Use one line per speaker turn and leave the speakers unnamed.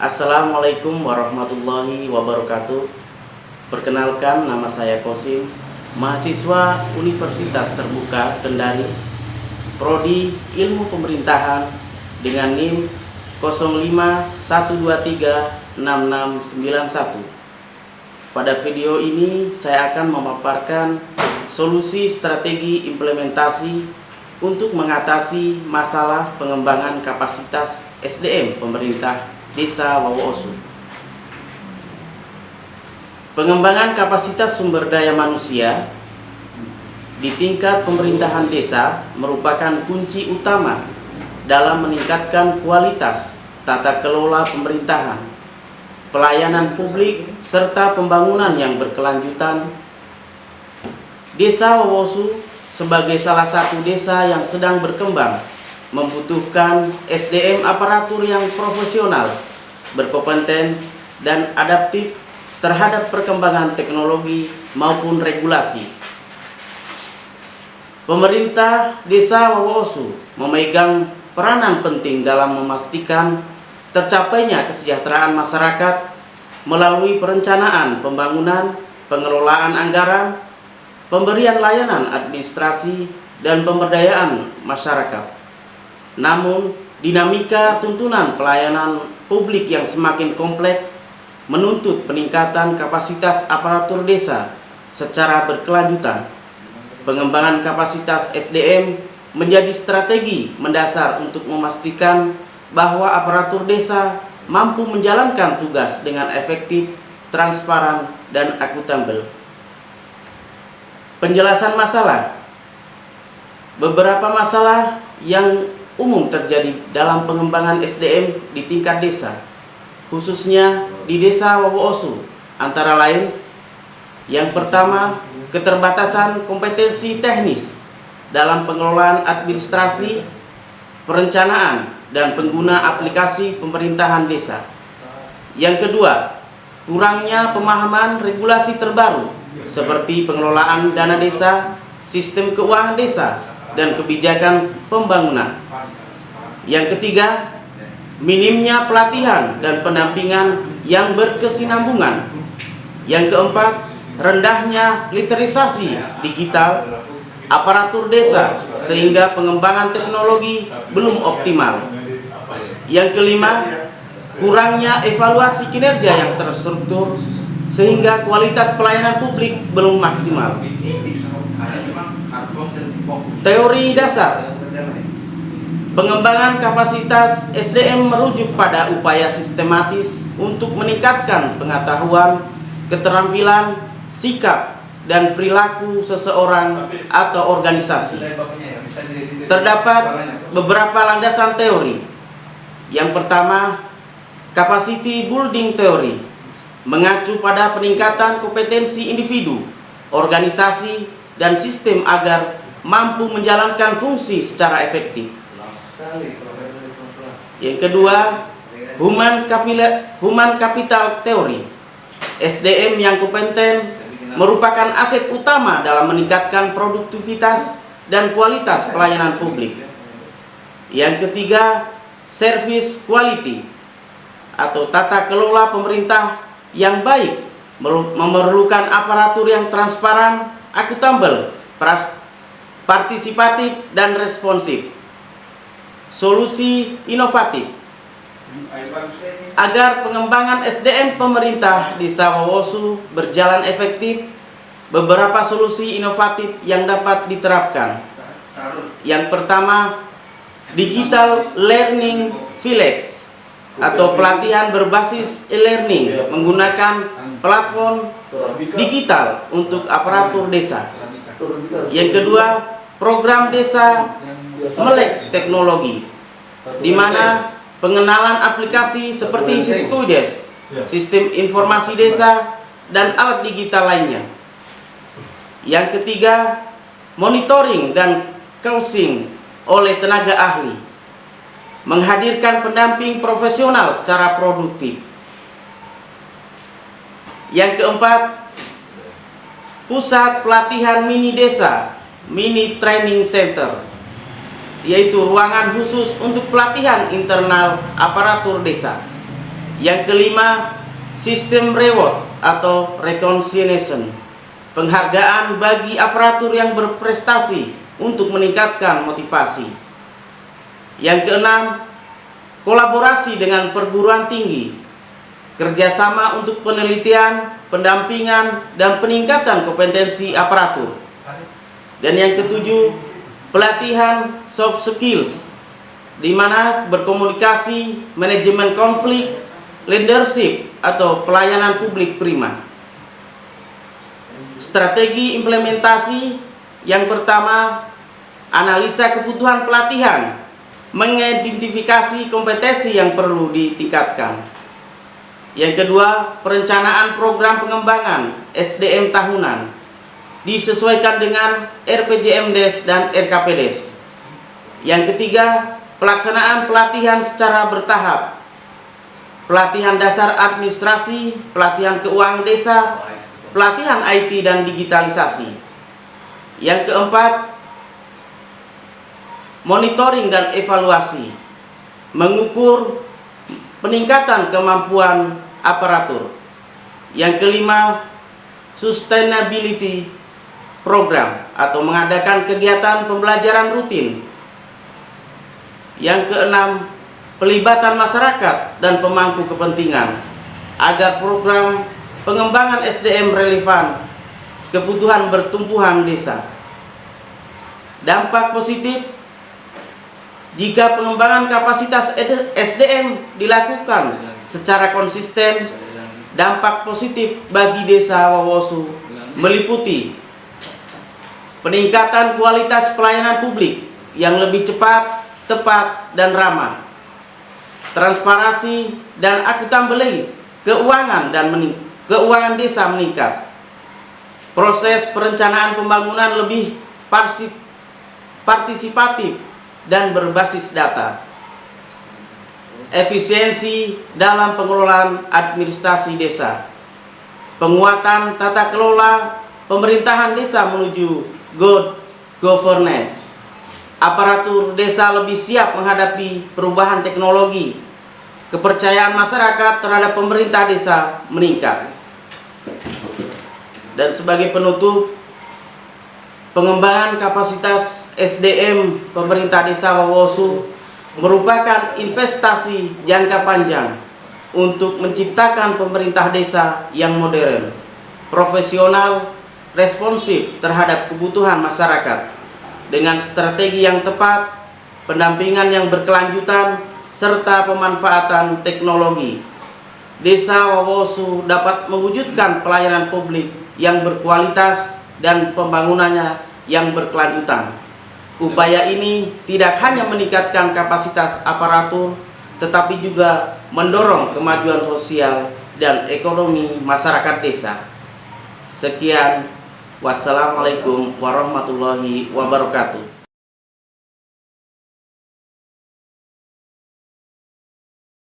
Assalamualaikum warahmatullahi wabarakatuh. Perkenalkan, nama saya Kosim, mahasiswa Universitas Terbuka Kendari, Prodi Ilmu Pemerintahan dengan NIM 051236691. Pada video ini saya akan memaparkan solusi strategi implementasi untuk mengatasi masalah pengembangan kapasitas SDM pemerintah Desa Wawosu. Pengembangan kapasitas sumber daya manusia di tingkat pemerintahan desa merupakan kunci utama dalam meningkatkan kualitas tata kelola pemerintahan, pelayanan publik, serta pembangunan yang berkelanjutan. Desa Wawosu sebagai salah satu desa yang sedang berkembang membutuhkan SDM aparatur yang profesional, berkompeten, dan adaptif terhadap perkembangan teknologi maupun regulasi. Pemerintah Desa Wawosu memegang peranan penting dalam memastikan tercapainya kesejahteraan masyarakat melalui perencanaan pembangunan, pengelolaan anggaran, pemberian layanan administrasi, dan pemberdayaan masyarakat. Namun, dinamika tuntunan pelayanan publik yang semakin kompleks menuntut peningkatan kapasitas aparatur desa secara berkelanjutan. Pengembangan kapasitas SDM menjadi strategi mendasar untuk memastikan bahwa aparatur desa mampu menjalankan tugas dengan efektif, transparan, dan akuntabel. Penjelasan masalah. Beberapa masalah yang umum terjadi dalam pengembangan SDM di tingkat desa, khususnya di Desa Wawosu, antara lain: yang pertama, keterbatasan kompetensi teknis dalam pengelolaan administrasi, perencanaan, dan pengguna aplikasi pemerintahan desa. Yang kedua, kurangnya pemahaman regulasi terbaru seperti pengelolaan dana desa, sistem keuangan desa, dan kebijakan pembangunan. Yang ketiga, minimnya pelatihan dan pendampingan yang berkesinambungan. Yang keempat, rendahnya literasi digital aparatur desa sehingga pengembangan teknologi belum optimal. Yang kelima, kurangnya evaluasi kinerja yang terstruktur sehingga kualitas pelayanan publik belum maksimal. Teori dasar. Pengembangan kapasitas SDM merujuk pada upaya sistematis untuk meningkatkan pengetahuan, keterampilan, sikap, dan perilaku seseorang atau organisasi. Terdapat beberapa landasan teori. Yang pertama, capacity building theory, mengacu pada peningkatan kompetensi individu, organisasi, dan sistem agar mampu menjalankan fungsi secara efektif. Yang kedua, human capital theory. SDM yang kompeten merupakan aset utama dalam meningkatkan produktivitas dan kualitas pelayanan publik. Yang ketiga, service quality atau tata kelola pemerintah yang baik memerlukan aparatur yang transparan, akuntabel, partisipatif, dan responsif. Solusi inovatif. Agar pengembangan SDM pemerintah di Desa Wawosu berjalan efektif, beberapa solusi inovatif yang dapat diterapkan. Yang pertama, digital learning village atau pelatihan berbasis e-learning menggunakan platform digital untuk aparatur desa. Yang kedua, program desa melek teknologi, di mana pengenalan aplikasi seperti Siskuides, sistem informasi desa, dan alat digital lainnya. Yang ketiga, monitoring dan coaching oleh tenaga ahli, menghadirkan pendamping profesional secara produktif. Yang keempat, pusat pelatihan mini desa, mini training center, yaitu ruangan khusus untuk pelatihan internal aparatur desa. Yang kelima, sistem reward atau recognition, penghargaan bagi aparatur yang berprestasi untuk meningkatkan motivasi. Yang keenam, kolaborasi dengan perguruan tinggi, kerjasama untuk penelitian, pendampingan, dan peningkatan kompetensi aparatur. Dan yang ketujuh, pelatihan soft skills, di mana berkomunikasi, manajemen konflik, leadership atau pelayanan publik prima. Strategi implementasi yang pertama, analisa kebutuhan pelatihan, mengidentifikasi kompetensi yang perlu ditingkatkan. Yang kedua, perencanaan program pengembangan SDM tahunan disesuaikan dengan RPJMDes dan RKPDes. Yang ketiga, pelaksanaan pelatihan secara bertahap, pelatihan dasar administrasi, pelatihan keuangan desa, pelatihan IT dan digitalisasi. Yang keempat, monitoring dan evaluasi, mengukur peningkatan kemampuan aparatur. Yang kelima, sustainability program atau mengadakan kegiatan pembelajaran rutin. Yang keenam, pelibatan masyarakat dan pemangku kepentingan agar program pengembangan SDM relevan kebutuhan bertumbuhan desa. Dampak positif jika pengembangan kapasitas SDM dilakukan secara konsisten, dampak positif bagi desa Wawosu meliputi peningkatan kualitas pelayanan publik yang lebih cepat, tepat, dan ramah, transparansi dan akuntabel keuangan keuangan desa meningkat, proses perencanaan pembangunan lebih partisipatif dan berbasis data, efisiensi dalam pengelolaan administrasi desa, penguatan tata kelola pemerintahan desa menuju good governance, aparatur desa lebih siap menghadapi perubahan teknologi, kepercayaan masyarakat terhadap pemerintah desa meningkat. Dan sebagai penutup, pengembangan kapasitas SDM pemerintah desa Wawosu merupakan investasi jangka panjang untuk menciptakan pemerintah desa yang modern, profesional, responsif terhadap kebutuhan masyarakat, dengan strategi yang tepat, pendampingan yang berkelanjutan, serta pemanfaatan teknologi. Desa Wawosu dapat mewujudkan pelayanan publik yang berkualitas dan pembangunannya yang berkelanjutan. Upaya ini tidak hanya meningkatkan kapasitas aparatur, tetapi juga mendorong kemajuan sosial dan ekonomi masyarakat desa. Sekian, wassalamualaikum warahmatullahi wabarakatuh.